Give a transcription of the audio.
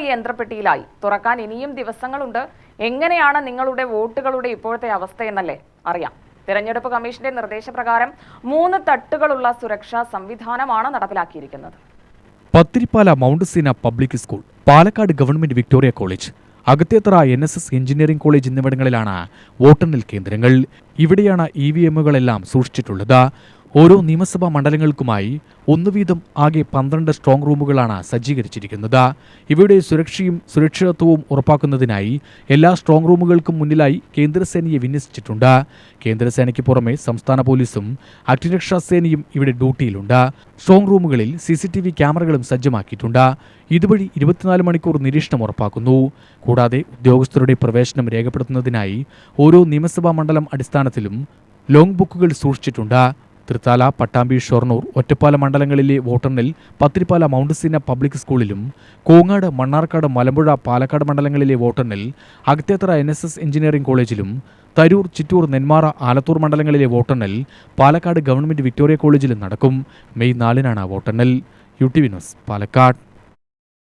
ഈ യന്ത്രപ്പെട്ടിയിലായി. തുറക്കാൻ ഇനിയും ദിവസങ്ങളുണ്ട്. എങ്ങനെയാണ് നിങ്ങളുടെ വോട്ടുകളുടെ ഇപ്പോഴത്തെ അവസ്ഥയെന്നല്ലേ അറിയാം. തിരഞ്ഞെടുപ്പ് കമ്മീഷന്റെ നിർദ്ദേശപ്രകാരം 3 തട്ടുകളുള്ള സുരക്ഷാ സംവിധാനമാണ് നടപ്പിലാക്കിയിരിക്കുന്നത്. Pathirippala Mount Seena public school, Palakkad government Victoria college, Akathethara NSS engineering college എന്നിവിടങ്ങളിലാണ് വോട്ടെണ്ണൽ കേന്ദ്രങ്ങൾ. ഇവിടെയാണ് EVM-കളെല്ലാം സൂക്ഷിച്ചിട്ടുള്ളത്. ഓരോ നിയമസഭാ മണ്ഡലങ്ങൾക്കുമായി വീതം ആകെ 12 സ്ട്രോങ് റൂമുകളാണ് സജ്ജീകരിച്ചിരിക്കുന്നത്. ഇവയുടെ സുരക്ഷയും സുരക്ഷിതത്വവും ഉറപ്പാക്കുന്നതിനായി എല്ലാ സ്ട്രോങ് റൂമുകൾക്കും മുന്നിലായി കേന്ദ്രസേനയെ വിന്യസിച്ചിട്ടുണ്ട്. കേന്ദ്രസേനയ്ക്ക് പുറമെ സംസ്ഥാന പോലീസും അഗ്നിരക്ഷാസേനയും ഇവിടെ ഡ്യൂട്ടിയിലുണ്ട്. സ്ട്രോങ് റൂമുകളിൽ CCTV ക്യാമറകളും സജ്ജമാക്കിയിട്ടുണ്ട്. ഇതുവഴി 24 മണിക്കൂർ നിരീക്ഷണം ഉറപ്പാക്കുന്നു. കൂടാതെ ഉദ്യോഗസ്ഥരുടെ പ്രവേശനം രേഖപ്പെടുത്തുന്നതിനായി ഓരോ നിയമസഭാ മണ്ഡലം അടിസ്ഥാനത്തിലും ലോങ് ബുക്കുകൾ സൂക്ഷിച്ചിട്ടുണ്ട്. തൃത്താല, പട്ടാമ്പി, ഷൊർണൂർ, ഒറ്റപ്പാല മണ്ഡലങ്ങളിലെ വോട്ടെണ്ണൽ പത്തിരിപ്പാല മൗണ്ട് സീന പബ്ലിക് സ്കൂളിലും, കോങ്ങാട്, മണ്ണാർക്കാട്, മലമ്പുഴ, പാലക്കാട് മണ്ഡലങ്ങളിലെ വോട്ടെണ്ണൽ അകത്തേത്തറ NSS എഞ്ചിനീയറിംഗ് കോളേജിലും, തരൂർ, ചിറ്റൂർ, നെന്മാറ, ആലത്തൂർ മണ്ഡലങ്ങളിലെ വോട്ടെണ്ണൽ പാലക്കാട് ഗവൺമെന്റ് വിക്ടോറിയ കോളേജിലും നടക്കും. മെയ് 4-നാണ് വോട്ടെണ്ണൽ. UTV news, Palakkad.